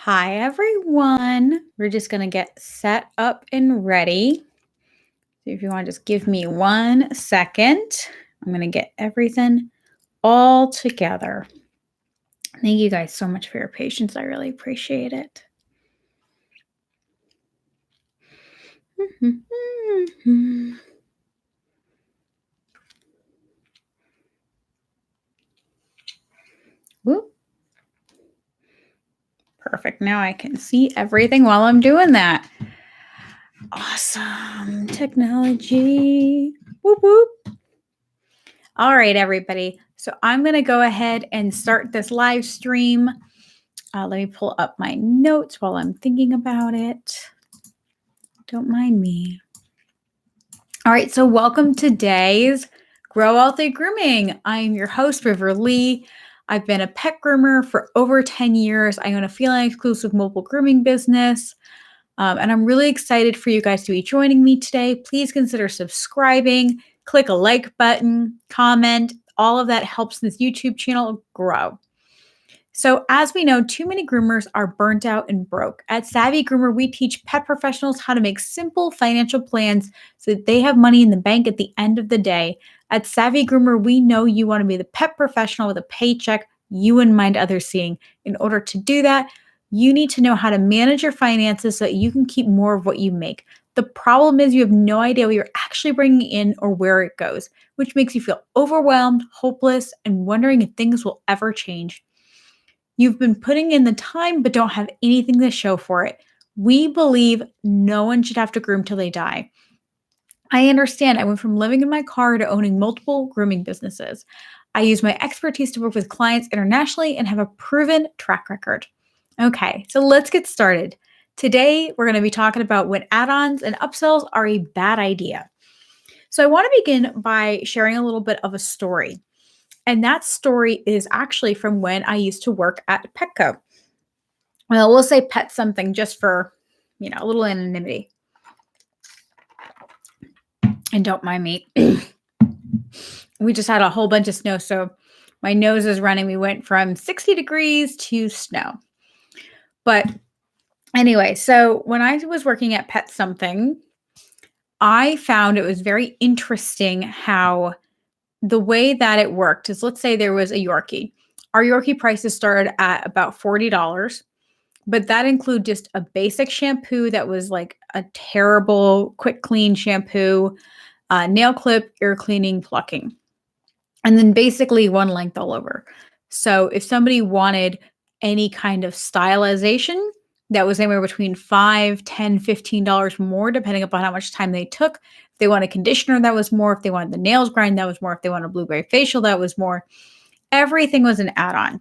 Hi, everyone. We're just going to get set up and ready. So if you want to just give me 1 second, I'm going to get everything all together. Thank you guys so much for your patience. I really appreciate it. Whoop. Perfect. Now I can see everything while I'm doing that. Awesome technology. Whoop, whoop. All right, everybody. So I'm going to go ahead and start this live stream. Let me pull up my notes while I'm thinking about it. Don't mind me. All right, so welcome to today's Grow Healthy Grooming. I'm your host, River Lee. I've been a pet groomer for over 10 years. I own a feline exclusive mobile grooming business. And I'm really excited for you guys to be joining me today. Please consider subscribing, click a like button, comment. All of that helps this YouTube channel grow. So as we know, too many groomers are burnt out and broke. At Savvy Groomer, we teach pet professionals how to make simple financial plans so that they have money in the bank at the end of the day. At Savvy Groomer, we know you want to be the pet professional with a paycheck you wouldn't mind others seeing. In order to do that, you need to know how to manage your finances so that you can keep more of what you make. The problem is you have no idea what you're actually bringing in or where it goes, which makes you feel overwhelmed, hopeless, and wondering if things will ever change. You've been putting in the time but don't have anything to show for it. We believe no one should have to groom till they die. I understand. I went from living in my car to owning multiple grooming businesses. I use my expertise to work with clients internationally and have a proven track record. Okay, so let's get started. Today, we're going to be talking about when add-ons and upsells are a bad idea. So I want to begin by sharing a little bit of a story. And that story is actually from when I used to work at Petco. Well, we'll say pet something just for, a little anonymity. And don't mind me. We just had a whole bunch of snow, so my nose is running. We went from 60 degrees to snow. But anyway, so when I was working at Pet Something, I found it was very interesting how the way that it worked is, let's say there was a Yorkie. Our Yorkie prices started at about $40, but that include just a basic shampoo that was like a terrible quick clean shampoo, nail clip, ear cleaning, plucking, and then basically one length all over. So if somebody wanted any kind of stylization, that was anywhere between $5, $10, $15 more, depending upon how much time they took. If they wanted conditioner, that was more. If they wanted the nails grind, that was more. If they wanted a blueberry facial, that was more. Everything was an add-on.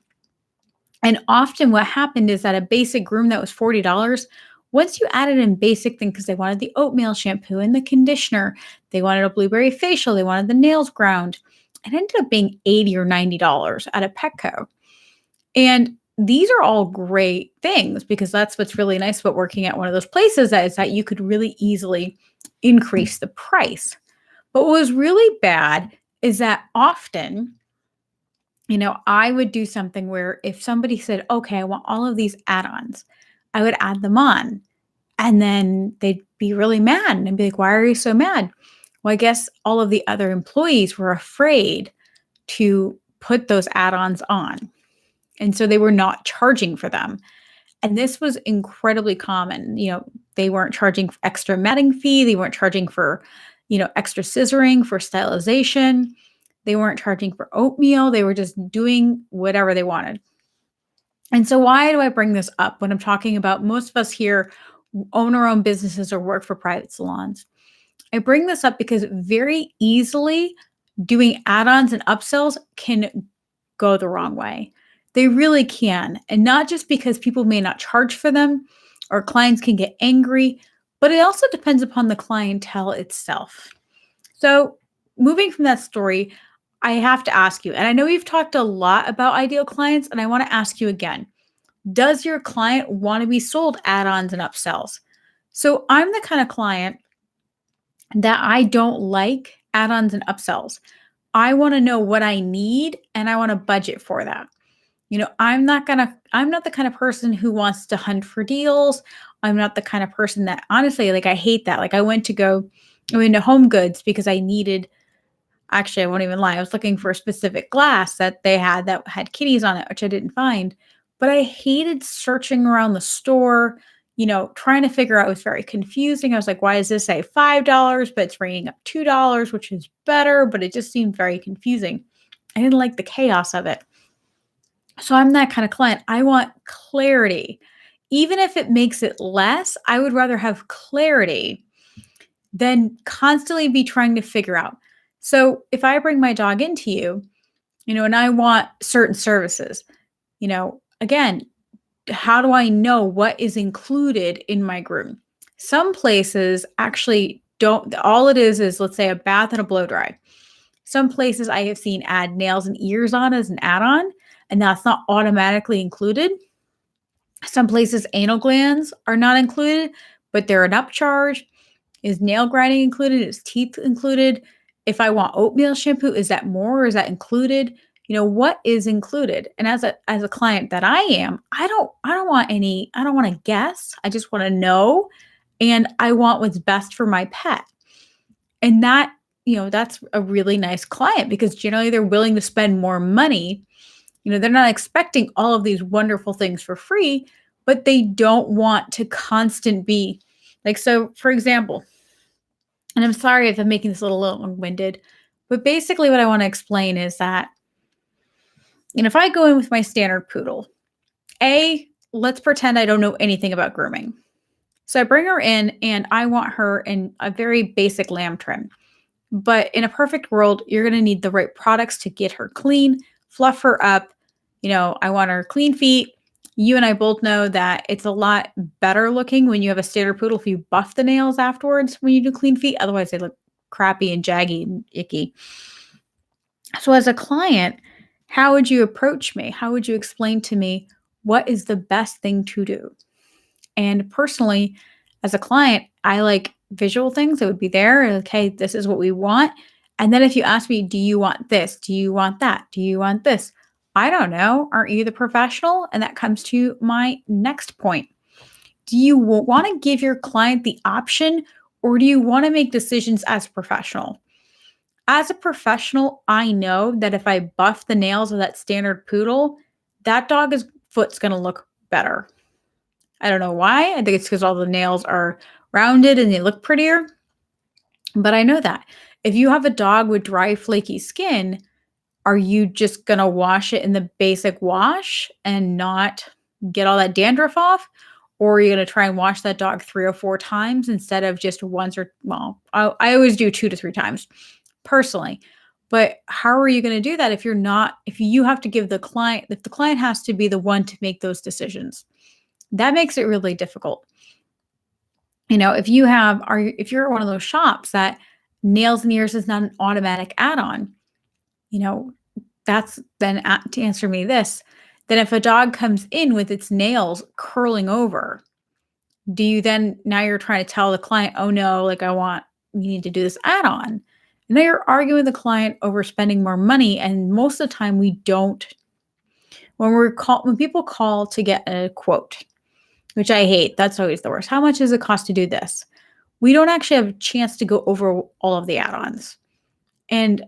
And often what happened is that a basic groom that was $40, once you added in basic things, because they wanted the oatmeal shampoo and the conditioner, they wanted a blueberry facial, they wanted the nails ground, it ended up being $80 or $90 at a Petco. And these are all great things because that's what's really nice about working at one of those places, is that you could really easily increase the price. But what was really bad is that often, I would do something where if somebody said, okay, I want all of these add-ons, I would add them on. And then they'd be really mad and be like, why are you so mad? Well, I guess all of the other employees were afraid to put those add-ons on. And so they were not charging for them. And this was incredibly common. They weren't charging for extra matting fee. They weren't charging for, extra scissoring, for stylization. They weren't charging for oatmeal. They were just doing whatever they wanted. And so why do I bring this up when I'm talking about most of us here own our own businesses or work for private salons? I bring this up because very easily doing add-ons and upsells can go the wrong way. They really can. And not just because people may not charge for them or clients can get angry, but it also depends upon the clientele itself. So moving from that story, I have to ask you, and I know we've talked a lot about ideal clients, and I want to ask you again, does your client want to be sold add-ons and upsells? So I'm the kind of client that I don't like add-ons and upsells. I want to know what I need and I want to budget for that. I'm not the kind of person who wants to hunt for deals. I'm not the kind of person that honestly, like I hate that. Like I went to Home Goods because I needed, actually, I won't even lie. I was looking for a specific glass that had kitties on it, which I didn't find. But I hated searching around the store, trying to figure out. It was very confusing. I was like, why does this say $5, but it's ringing up $2, which is better, but it just seemed very confusing. I didn't like the chaos of it. So I'm that kind of client. I want clarity. Even if it makes it less, I would rather have clarity than constantly be trying to figure out. So if I bring my dog into you, and I want certain services, again, how do I know what is included in my groom? Some places actually don't, all it is let's say a bath and a blow dry. Some places I have seen add nails and ears on as an add-on, and that's not automatically included. Some places anal glands are not included, but they're an upcharge. Is nail grinding included? Is teeth included? If I want oatmeal shampoo, is that more or is that included? What is included? And as a client that I am, I don't want to guess. I just want to know, and I want what's best for my pet. And that's a really nice client because generally they're willing to spend more money. They're not expecting all of these wonderful things for free, but they don't want to constant be like, so for example, and I'm sorry if I'm making this a little long-winded, but basically what I want to explain is that, if I go in with my standard poodle, let's pretend I don't know anything about grooming. So I bring her in and I want her in a very basic lamb trim. But in a perfect world, you're going to need the right products to get her clean, fluff her up. I want her clean feet. You and I both know that it's a lot better looking when you have a standard poodle if you buff the nails afterwards when you do clean feet. Otherwise, they look crappy and jaggy and icky. So as a client, how would you approach me? How would you explain to me what is the best thing to do? And personally, as a client, I like visual things that would be there. Okay, this is what we want. And then if you ask me, do you want this? Do you want that? Do you want this? I don't know. Aren't you the professional? And that comes to my next point. Do you want to give your client the option, or do you want to make decisions as a professional? As a professional, I know that if I buff the nails of that standard poodle, that dog's foot's going to look better. I don't know why. I think it's because all the nails are rounded and they look prettier. But I know that. If you have a dog with dry, flaky skin, are you just going to wash it in the basic wash and not get all that dandruff off? Or are you going to try and wash that dog 3 or 4 times instead of just once I always do 2 to 3 times personally. But how are you going to do that if you have to give the client, if the client has to be the one to make those decisions? That makes it really difficult. If you're one of those shops that nails and ears is not an automatic add-on, that's then to answer me this, then if a dog comes in with its nails curling over, do you then, now you're trying to tell the client, oh no, like you need to do this add-on. And now you're arguing with the client over spending more money. And most of the time we don't, when people call to get a quote, which I hate. That's always the worst. How much does it cost to do this? We don't actually have a chance to go over all of the add-ons. And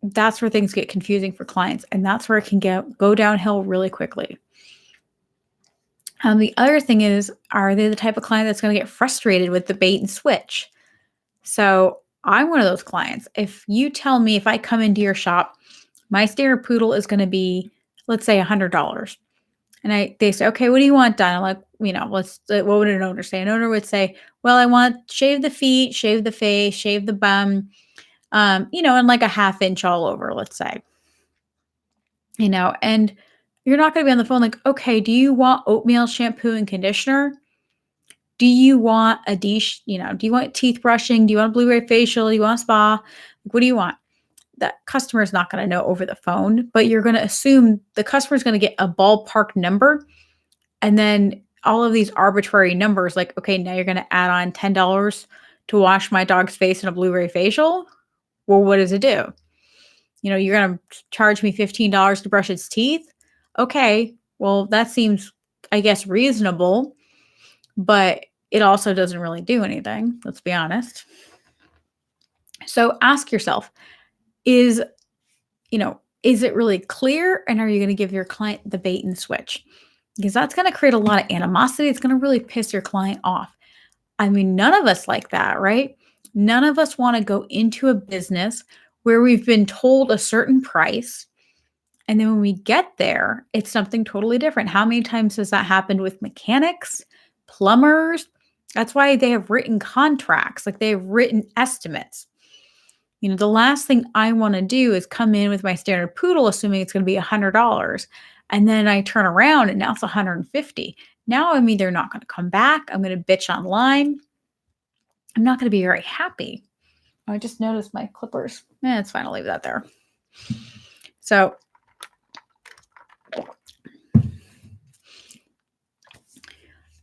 that's where things get confusing for clients. And that's where it can go downhill really quickly. The other thing is, are they the type of client that's going to get frustrated with the bait and switch? So I'm one of those clients. If you tell me, if I come into your shop, my standard poodle is going to be, let's say $100. And they say, okay, what do you want done? I'm like, what would an owner say? An owner would say, well, I want shave the feet, shave the face, shave the bum, and like a 1/2 inch all over, let's say, and you're not going to be on the phone like, okay, do you want oatmeal shampoo and conditioner? Do you want do you want teeth brushing? Do you want a Blu-ray facial? Do you want a spa? What do you want? That customer is not going to know over the phone, but you're going to assume the customer is going to get a ballpark number. And then all of these arbitrary numbers, like, okay, now you're going to add on $10 to wash my dog's face in a Blu-ray facial. Well, what does it do? You're going to charge me $15 to brush its teeth. Okay, well, that seems, I guess, reasonable, but it also doesn't really do anything. Let's be honest. So ask yourself, is, is it really clear? And are you going to give your client the bait and switch? Because that's going to create a lot of animosity. It's going to really piss your client off. I mean, none of us like that, right? None of us want to go into a business where we've been told a certain price. And then when we get there, it's something totally different. How many times has that happened with mechanics, plumbers? That's why they have written contracts, like they have written estimates. The last thing I want to do is come in with my standard poodle, assuming it's going to be $100. And then I turn around and now it's 150. Now I'm either not going to come back. I'm going to bitch online. I'm not going to be very happy. Oh, I just noticed my clippers. It's fine. I'll leave that there. So,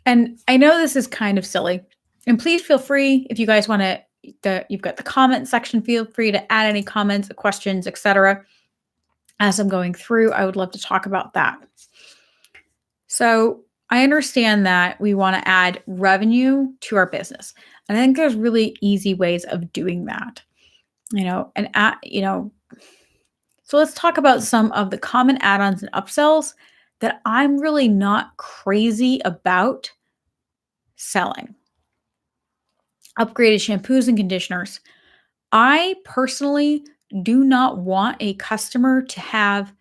and I know this is kind of silly. And please feel free if you guys want to. You've got the comment section. Feel free to add any comments, questions, etc. As I'm going through, I would love to talk about that. So I understand that we want to add revenue to our business. And I think there's really easy ways of doing that. So let's talk about some of the common add-ons and upsells that I'm really not crazy about selling. Upgraded shampoos and conditioners. I personally do not want a customer to have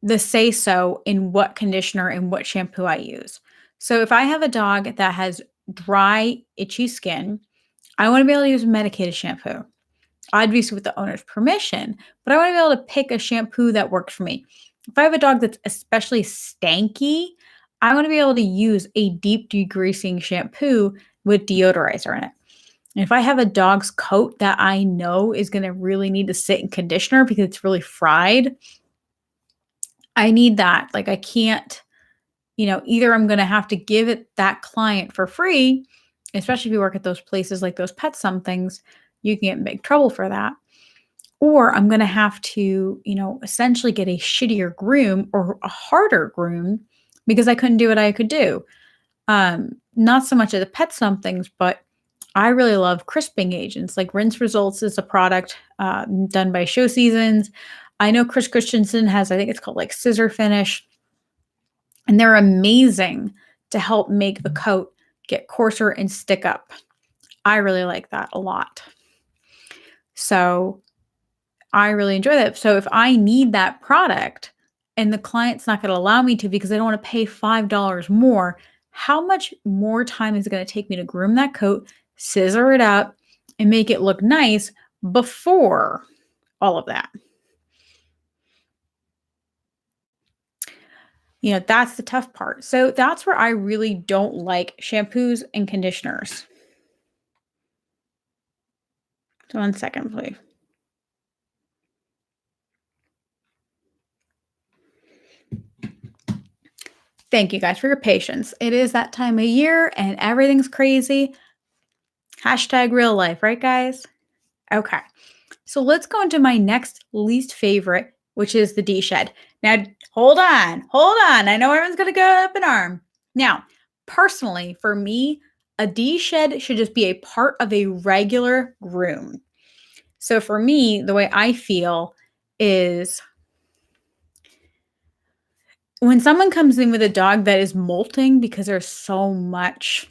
the say so in what conditioner and what shampoo I use. So if I have a dog that has dry, itchy skin, I want to be able to use a medicated shampoo. Obviously with the owner's permission, but I want to be able to pick a shampoo that works for me. If I have a dog that's especially stanky, I want to be able to use a deep degreasing shampoo with deodorizer in it. And if I have a dog's coat that I know is going to really need to sit in conditioner because it's really fried, I need that. Like I can't, either I'm going to have to give it that client for free, especially if you work at those places like those pet somethings, you can get in big trouble for that. Or I'm going to have to, essentially get a shittier groom or a harder groom because I couldn't do what I could do. Not so much of the pet somethings, but I really love crisping agents. Like Rinse Results is a product done by Show Seasons. I know Chris Christensen has, I think it's called like Scissor Finish. And they're amazing to help make the coat get coarser and stick up. I really like that a lot. So I really enjoy that. So if I need that product and the client's not going to allow me to because they don't want to pay $5 more, how much more time is it going to take me to groom that coat, scissor it up, and make it look nice before all of that? That's the tough part. So that's where I really don't like shampoos and conditioners. So 1 second, please. Thank you guys for your patience. It is that time of year and everything's crazy. Hashtag real life, right, guys? Okay. So let's go into my next least favorite, which is the D-shed. Now, hold on. I know everyone's going to go up in arm. Now, personally, for me, a D-shed should just be a part of a regular groom. So for me, the way I feel is when someone comes in with a dog that is molting because there's so much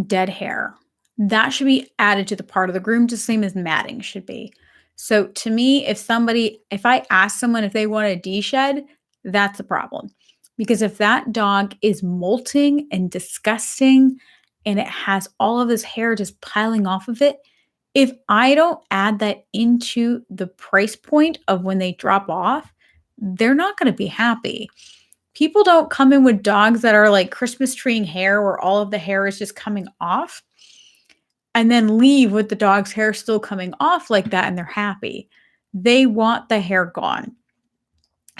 dead hair, that should be added to the part of the groom, just same as matting should be. So to me, if I ask someone if they want a D-shed, that's a problem. Because if that dog is molting and disgusting and it has all of this hair just piling off of it, if I don't add that into the price point of when they drop off, they're not going to be happy. People don't come in with dogs that are like Christmas treeing hair where all of the hair is just coming off and then leave with the dog's hair still coming off like that and they're happy. They want the hair gone.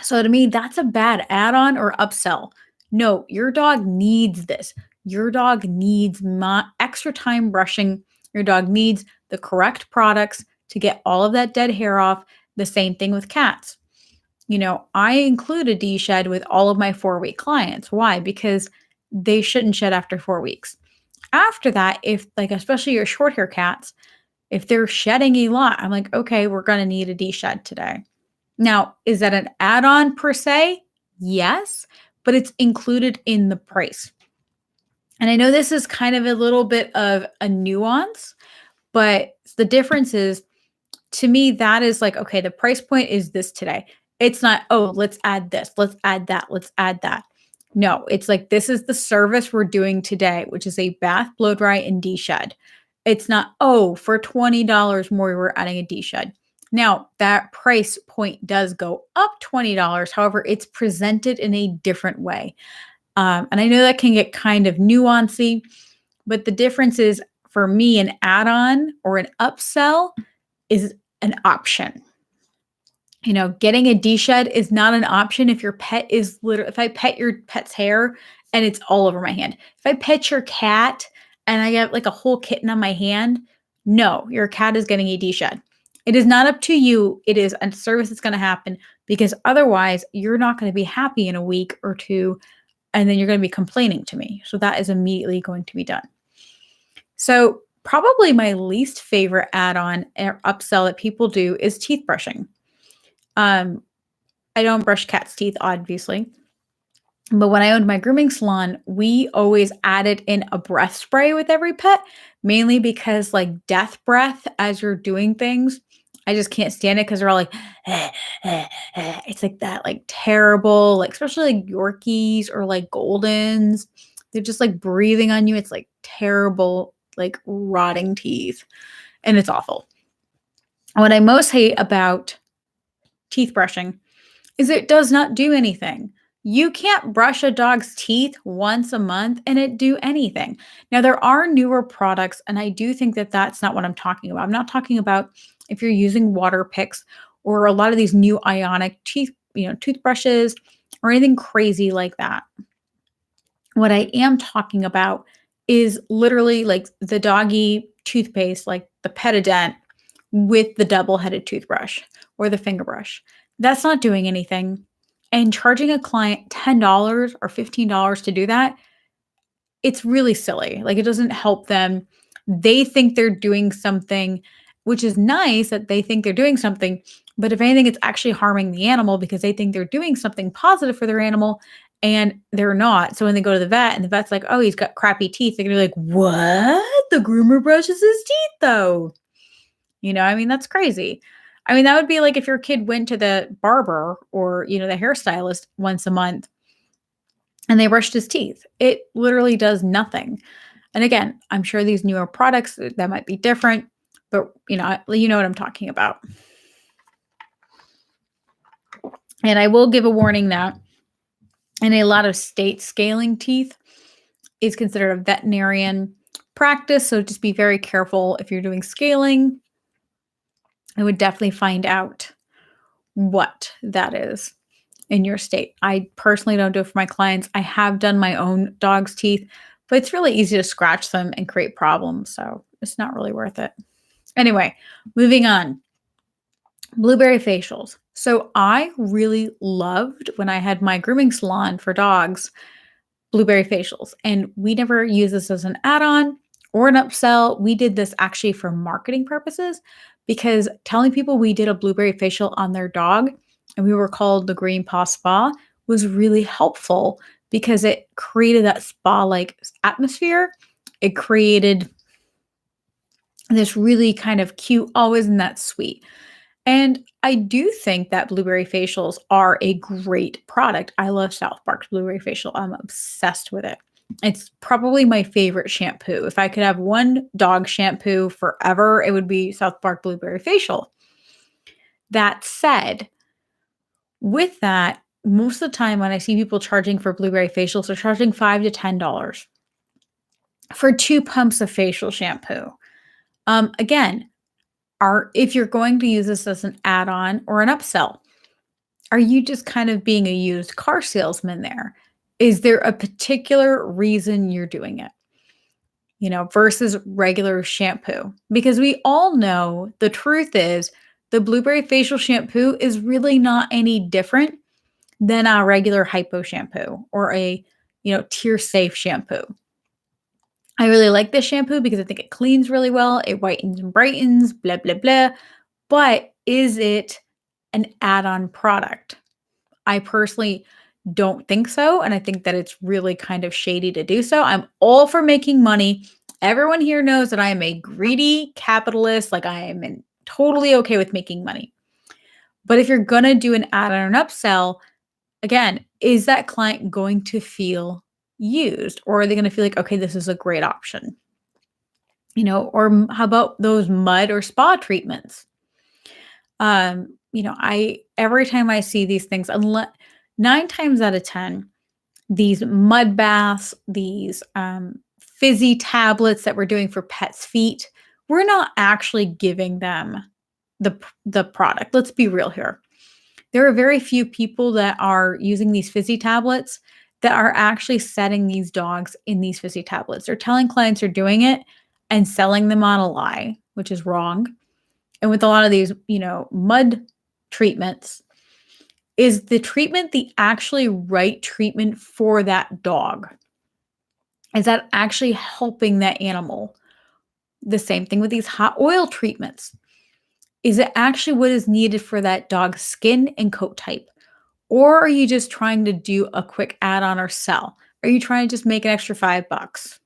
So to me, that's a bad add-on or upsell. No, your dog needs this. Your dog needs extra time brushing. Your dog needs the correct products to get all of that dead hair off. The same thing with cats. I include a D-shed with all of my 4-week clients. Why? Because they shouldn't shed after 4 weeks. After that, if like, especially your short hair cats, if they're shedding a lot, I'm like, okay, we're going to need a D-shed today. Now, is that an add-on per se? Yes, but it's included in the price. And I know this is kind of a little bit of a nuance, but the difference is, to me, that is like, okay, the price point is this today. It's not, oh, let's add this, let's add that, let's add that. No, it's like, this is the service we're doing today, which is a bath, blow dry, and D-shed. It's not, oh, for $20 more, we're adding a D-shed. Now, that price point does go up $20. However, it's presented in a different way. And I know that can get kind of nuancy, but the difference is, for me, an add-on or an upsell is an option. Getting a D-shed is not an option if your pet is literally, if I pet your pet's hair and it's all over my hand. If I pet your cat and I get like a whole kitten on my hand, no, your cat is getting a D-shed. It is not up to you. It is a service that's going to happen, because otherwise you're not going to be happy in a week or two, and then you're going to be complaining to me. So that is immediately going to be done. So probably my least favorite add-on or upsell that people do is teeth brushing. I don't brush cats' teeth, obviously. But when I owned my grooming salon, we always added in a breath spray with every pet, mainly because like death breath as you're doing things, I just can't stand it, because they're all like, it's like that, like terrible, like especially like Yorkies or like Goldens. They're just like breathing on you. It's like terrible, like rotting teeth, and it's awful. What I most hate about teeth brushing is it does not do anything. You can't brush a dog's teeth once a month and it do anything. Now, there are newer products, and I do think that that's not what I'm talking about. I'm not talking about if you're using water picks or a lot of these new ionic teeth, toothbrushes or anything crazy like that. What I am talking about is literally like the doggy toothpaste, like the Petident, with the double-headed toothbrush or the finger brush. That's not doing anything. And charging a client $10 or $15 to do that, it's really silly. Like, it doesn't help them. They think they're doing something, which is nice that they think they're doing something, but if anything, it's actually harming the animal, because they think they're doing something positive for their animal and they're not. So when they go to the vet and the vet's like, oh, he's got crappy teeth, they're gonna be like, what? The groomer brushes his teeth though. That's crazy. That would be like if your kid went to the barber or, the hairstylist once a month and they brushed his teeth. It literally does nothing. And again, I'm sure these newer products that might be different, but you know what I'm talking about. And I will give a warning that in a lot of states, scaling teeth is considered a veterinarian practice. So just be very careful if you're doing scaling. I would definitely find out what that is in your state. I personally don't do it for my clients. I have done my own dog's teeth, but it's really easy to scratch them and create problems. So it's not really worth it. Anyway, moving on. Blueberry facials. So I really loved, when I had my grooming salon for dogs, blueberry facials. And we never use this as an add-on or an upsell. We did this actually for marketing purposes, because telling people we did a blueberry facial on their dog and we were called the Green Paw Spa was really helpful, because it created that spa-like atmosphere. It created this really kind of cute, always in that sweet. And I do think that blueberry facials are a great product. I love South Park's blueberry facial. I'm obsessed with it. It's probably my favorite shampoo. If I could have one dog shampoo forever, it would be South Park blueberry facial. That said, with that, most of the time when I see people charging for blueberry facials, they're charging $5 to $10 for 2 pumps of facial shampoo. Again, if you're going to use this as an add-on or an upsell, are you just kind of being a used car salesman there? Is there a particular reason you're doing it? Versus regular shampoo? Because we all know the truth is The blueberry facial shampoo is really not any different than a regular hypo shampoo or a, tear safe shampoo. I really like this shampoo because I think it cleans really well, it whitens and brightens, blah, blah, blah. But is it an add-on product? I personally don't think so, and I think that it's really kind of shady to do so. I'm all for making money. Everyone here knows that I am a greedy capitalist, like I am totally okay with making money. But if you're gonna do an add-on or upsell, again, is that client going to feel used, or are they gonna feel like, okay, this is a great option? Or how about those mud or spa treatments? I every time I see these things, unless 9 times out of 10, these mud baths, these fizzy tablets that we're doing for pets' feet, we're not actually giving them the product. Let's be real here. There are very few people that are using these fizzy tablets that are actually setting these dogs in these fizzy tablets. They're telling clients they're doing it and selling them on a lie, which is wrong. And with a lot of these, mud treatments, is the treatment the actually right treatment for that dog? Is that actually helping that animal? The same thing with these hot oil treatments. Is it actually what is needed for that dog's skin and coat type? Or are you just trying to do a quick add-on or sell? Are you trying to just make an extra $5?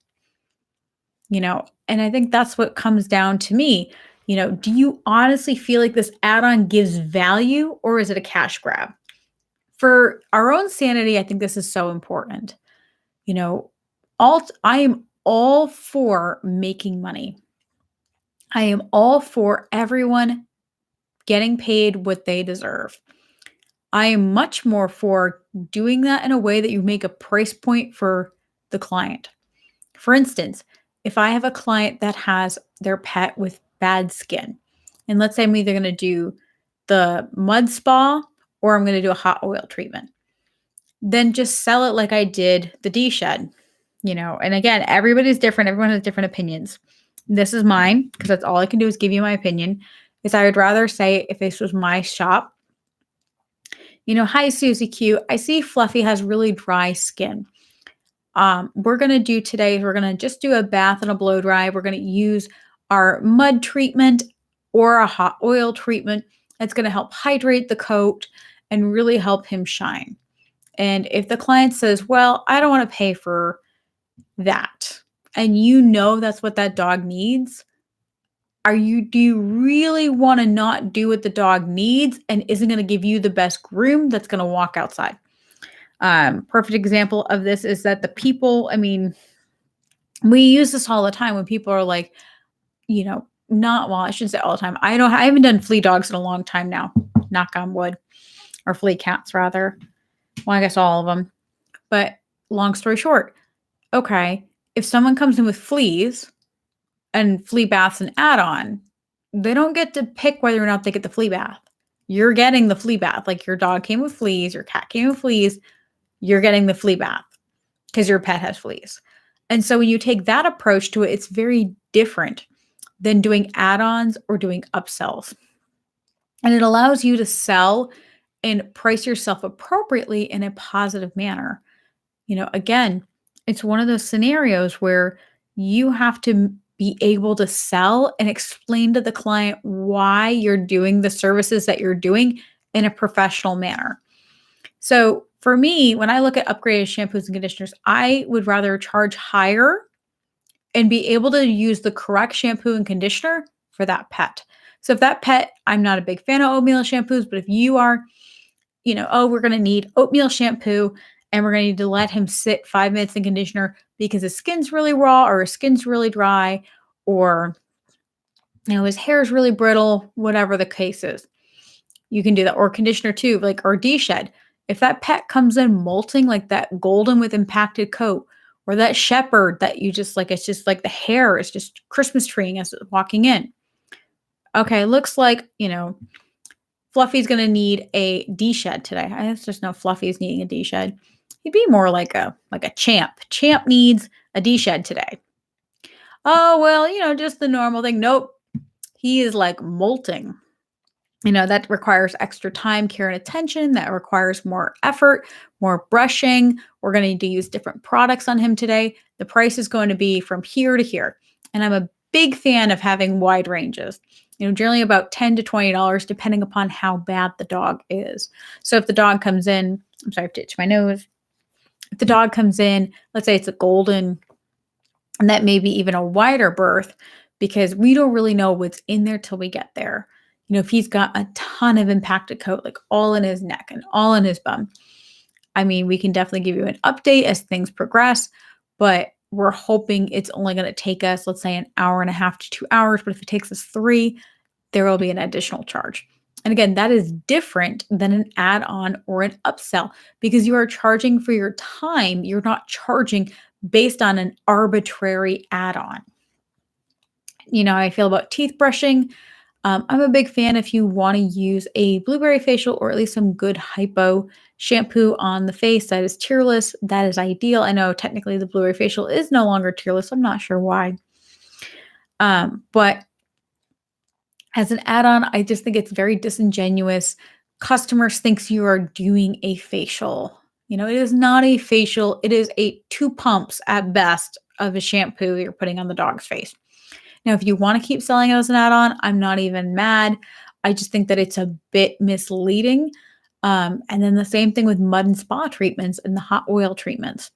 And I think that's what comes down to me. Do you honestly feel like this add-on gives value, or is it a cash grab? For our own sanity, I think this is so important. You know, I am all for making money. I am all for everyone getting paid what they deserve. I am much more for doing that in a way that you make a price point for the client. For instance, if I have a client that has their pet with bad skin, and let's say I'm either going to do the mud spa or I'm going to do a hot oil treatment, then just sell it like I did the D-shed, and again, everybody's different. Everyone has different opinions. This is mine because that's all I can do is give you my opinion. Is I would rather say if this was my shop, hi Susie Q. I see Fluffy has really dry skin. We're going to do today, we're going to just do a bath and a blow dry. We're going to use our mud treatment or a hot oil treatment. That's going to help hydrate the coat and really help him shine. And if the client says, well, I don't want to pay for that, and that's what that dog needs, do you really want to not do what the dog needs and isn't going to give you the best groom that's going to walk outside? Perfect example of this is that we use this all the time when people are like, I shouldn't say all the time. I haven't done flea dogs in a long time now, knock on wood, or flea cats rather. Well, I guess all of them. But long story short, okay, if someone comes in with fleas and flea baths and add-on, they don't get to pick whether or not they get the flea bath. You're getting the flea bath. Like your dog came with fleas, your cat came with fleas, you're getting the flea bath because your pet has fleas. And so when you take that approach to it, it's very different than doing add-ons or doing upsells. And it allows you to sell and price yourself appropriately in a positive manner. Again, it's one of those scenarios where you have to be able to sell and explain to the client why you're doing the services that you're doing in a professional manner. So for me, when I look at upgraded shampoos and conditioners, I would rather charge higher and be able to use the correct shampoo and conditioner for that pet. So if that pet, I'm not a big fan of oatmeal shampoos, but if you are, we're going to need oatmeal shampoo and we're going to need to let him sit 5 minutes in conditioner because his skin's really raw or his skin's really dry or, his hair is really brittle, whatever the case is. You can do that. Or conditioner too, or D-shed. If that pet comes in molting like that golden with impacted coat, or that shepherd that you just like, it's just like the hair is just Christmas treeing as it's walking in. Okay, looks like, Fluffy's going to need a D-shed today. I just know Fluffy's needing a D-shed. He'd be more like a Champ. Champ needs a D-shed today. Oh, well, just the normal thing. Nope. He is like molting. That requires extra time, care, and attention. That requires more effort, more brushing. We're going to need to use different products on him today. The price is going to be from here to here. And I'm a big fan of having wide ranges. Generally about $10 to $20, depending upon how bad the dog is. So if the dog comes in, I'm sorry, I have to itch my nose. If the dog comes in, let's say it's a golden, and that may be even a wider berth, because we don't really know what's in there till we get there. If he's got a ton of impacted coat, like all in his neck and all in his bum, we can definitely give you an update as things progress, but we're hoping it's only going to take us, let's say, an hour and a half to 2 hours. But if it takes us 3, there will be an additional charge. And again, that is different than an add-on or an upsell, because you are charging for your time. You're not charging based on an arbitrary add-on. How I feel about teeth brushing. I'm a big fan if you want to use a blueberry facial, or at least some good hypo shampoo on the face that is tearless. That is ideal. I know technically the blueberry facial is no longer tearless. I'm not sure why. But as an add-on, I just think it's very disingenuous. Customers thinks you are doing a facial. It is not a facial. It is 2 pumps at best of a shampoo you're putting on the dog's face. Now, if you want to keep selling it as an add-on, I'm not even mad. I just think that it's a bit misleading. And then the same thing with mud and spa treatments and the hot oil treatments.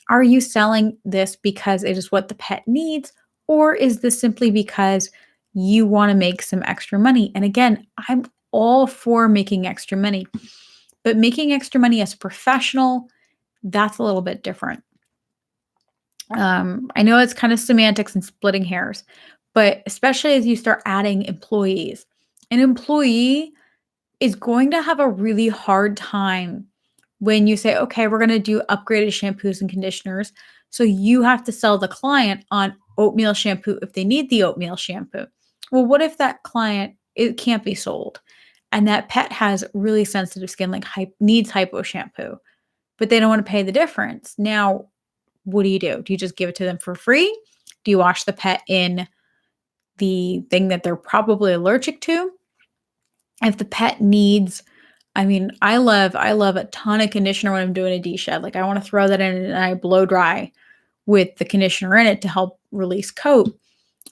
Are you selling this because it is what the pet needs, or is this simply because you want to make some extra money? And again, I'm all for making extra money, but making extra money as a professional, that's a little bit different. I know it's kind of semantics and splitting hairs, but especially as you start adding employees, an employee is going to have a really hard time when you say, okay, we're going to do upgraded shampoos and conditioners. So you have to sell the client on oatmeal shampoo if they need the oatmeal shampoo. Well, what if that client, it can't be sold, and that pet has really sensitive skin, like needs hypo shampoo, but they don't want to pay the difference? Now, what do? Do you just give it to them for free? Do you wash the pet in the thing that they're probably allergic to? If the pet needs, I love a ton of conditioner when I'm doing a de-shed. Like I want to throw that in and I blow dry with the conditioner in it to help release coat.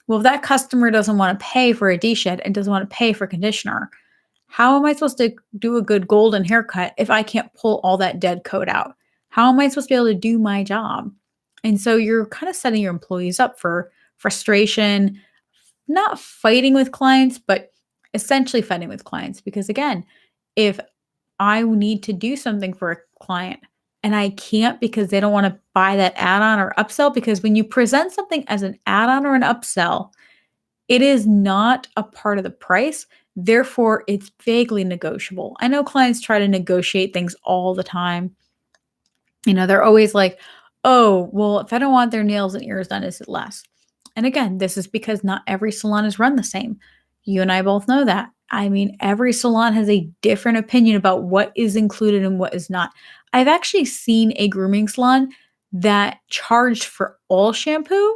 Well, if that customer doesn't want to pay for a de-shed and doesn't want to pay for conditioner, how am I supposed to do a good golden haircut if I can't pull all that dead coat out? How am I supposed to be able to do my job? And so you're kind of setting your employees up for frustration, not fighting with clients, but essentially fighting with clients. Because again, if I need to do something for a client and I can't because they don't want to buy that add-on or upsell, because when you present something as an add-on or an upsell, it is not a part of the price. Therefore, it's vaguely negotiable. I know clients try to negotiate things all the time. They're always like, oh, well, if I don't want their nails and ears done, is it less? And again, this is because not every salon is run the same. You and I both know that. Every salon has a different opinion about what is included and what is not. I've actually seen a grooming salon that charged for all shampoo,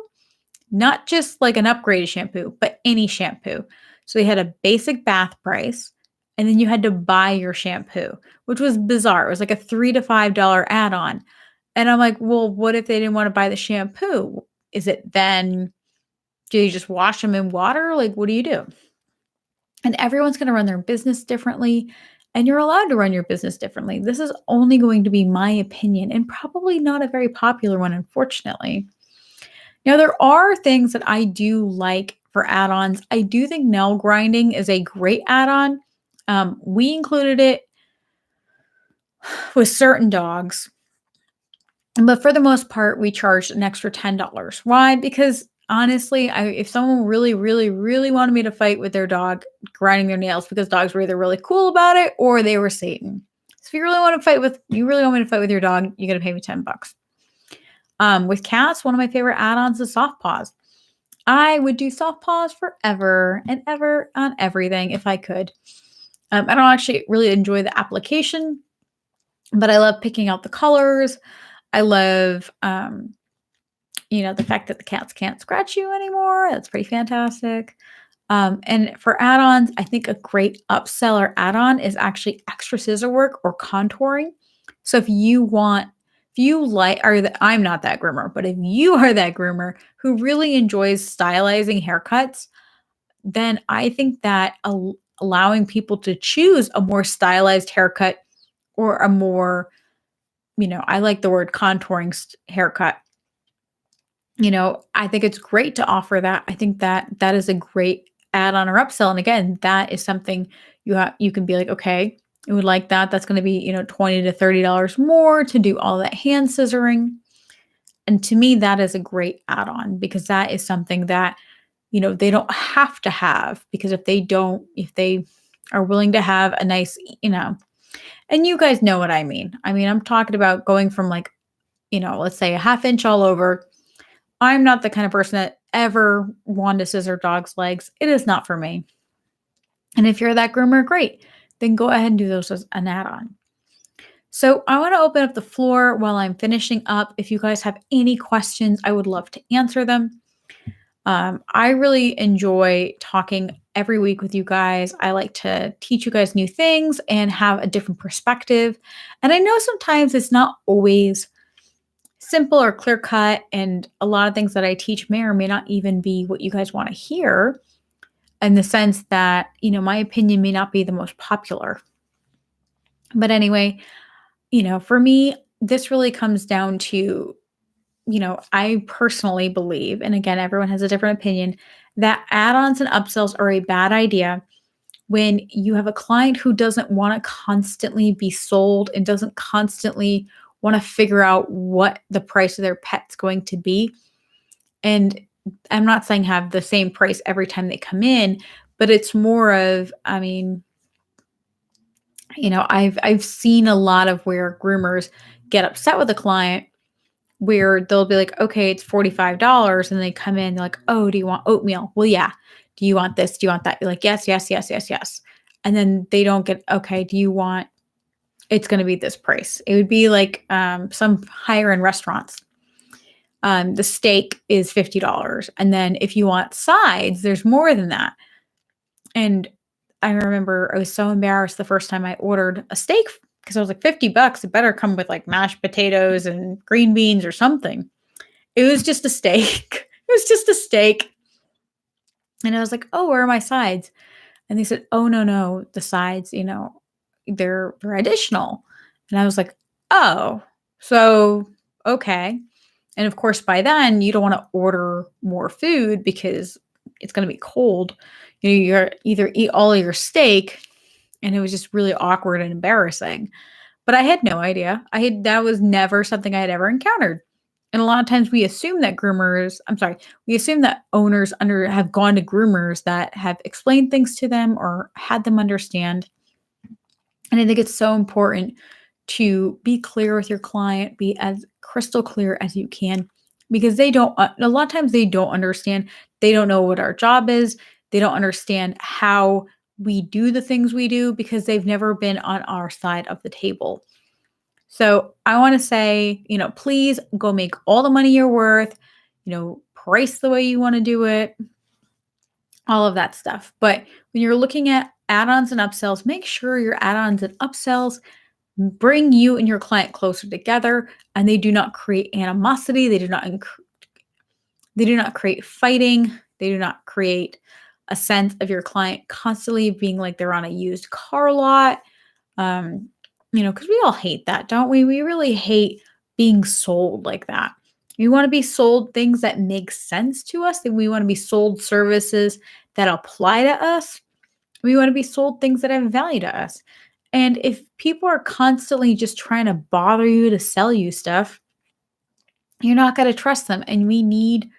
not just like an upgraded shampoo, but any shampoo. So they had a basic bath price, and then you had to buy your shampoo, which was bizarre. It was like a $3 to $5 add-on. And I'm like, well, what if they didn't want to buy the shampoo? Is it then, do you just wash them in water? Like, what do you do? And everyone's going to run their business differently, and you're allowed to run your business differently. This is only going to be my opinion, and probably not a very popular one, unfortunately. Now, there are things that I do like for add-ons. I do think nail grinding is a great add-on. We included it with certain dogs, but for the most part, we charged an extra $10. Why? Because honestly, if someone really, really, really wanted me to fight with their dog grinding their nails, because dogs were either really cool about it or they were Satan. So if you really want me to fight with your dog, you got to pay me $10. With cats, one of my favorite add-ons is soft paws. I would do soft paws forever and ever on everything if I could. I don't actually really enjoy the application, but I love picking out the colors. I love, the fact that the cats can't scratch you anymore. That's pretty fantastic. And for add-ons, I think a great upsell or add-on is actually extra scissor work or contouring. So if you like, I'm not that groomer, but if you are that groomer who really enjoys stylizing haircuts, then I think that allowing people to choose a more stylized haircut or a more, I like the word contouring haircut. I think it's great to offer that. I think that that is a great add-on or upsell. And again, that is something you can be like, okay, I would like that. That's going to be, $20 to $30 more to do all that hand scissoring. And to me, that is a great add-on because that is something that, they don't have to have because if they are willing to have a nice, and you guys know what I mean. I mean, I'm talking about going from like, let's say a half inch all over. I'm not the kind of person that ever wanted to scissor dog's legs. It is not for me. And if you're that groomer, great. Then go ahead and do those as an add-on. So I want to open up the floor while I'm finishing up. If you guys have any questions, I would love to answer them. I really enjoy talking every week with you guys. I like to teach you guys new things and have a different perspective. And I know sometimes it's not always simple or clear cut, and a lot of things that I teach may or may not even be what you guys want to hear, in the sense that, my opinion may not be the most popular. But anyway, for me, this really comes down to, I personally believe, and again, everyone has a different opinion, that add-ons and upsells are a bad idea when you have a client who doesn't want to constantly be sold and doesn't constantly want to figure out what the price of their pet's going to be. And I'm not saying have the same price every time they come in, but it's more of, I mean, I've seen a lot of where groomers get upset with a client where they'll be like, okay, it's $45. And they come in, they're like, oh, do you want oatmeal? Well, yeah. Do you want this? Do you want that? You're like, yes, yes, yes, yes, yes. And then they don't get, okay, do you want, it's going to be this price. It would be like some higher end restaurants. The steak is $50. And then if you want sides, there's more than that. And I remember I was so embarrassed the first time I ordered a steak because I was like, $50, it better come with like mashed potatoes and green beans or something. It was just a steak. It was just a steak. And I was like, oh, where are my sides? And they said, oh, no, the sides, they're additional. And I was like, oh, so, okay. And of course, by then you don't want to order more food because it's going to be cold. You're either eat all of your steak, and it was just really awkward and embarrassing. But I had no idea. That was never something I had ever encountered. And a lot of times we assume that we assume that owners have gone to groomers that have explained things to them or had them understand. And I think it's so important to be clear with your client, be as crystal clear as you can, because a lot of times they don't understand. They don't know what our job is. They don't understand how we do the things we do because they've never been on our side of the table. So I want to say, please go make all the money you're worth, price the way you want to do it, all of that stuff. But when you're looking at add-ons and upsells, make sure your add-ons and upsells bring you and your client closer together, and they do not create animosity. They do not create fighting. They do not create a sense of your client constantly being like they're on a used car lot. Because we all hate that, don't we? We really hate being sold like that. We want to be sold things that make sense to us. We want to be sold services that apply to us. We want to be sold things that have value to us. And if people are constantly just trying to bother you to sell you stuff, you're not going to trust them. And we need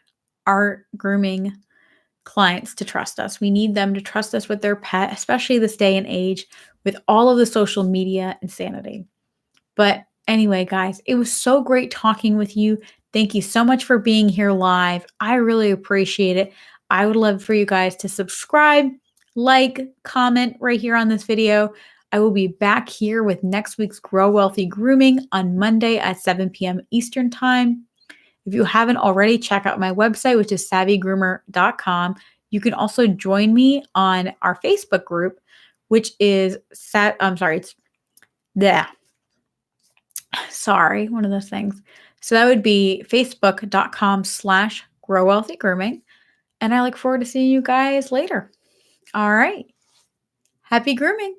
our grooming clients to trust us. We need them to trust us with their pet, especially this day and age with all of the social media insanity. But anyway, guys, it was so great talking with you. Thank you so much for being here live. I really appreciate it. I would love for you guys to subscribe, like, comment right here on this video. I will be back here with next week's Grow Wealthy Grooming on Monday at 7 p.m. Eastern Time. If you haven't already, check out my website, which is savvygroomer.com. You can also join me on our Facebook group, which is it's there. Sorry, one of those things. So that would be facebook.com/growwealthygrooming. And I look forward to seeing you guys later. All right. Happy grooming.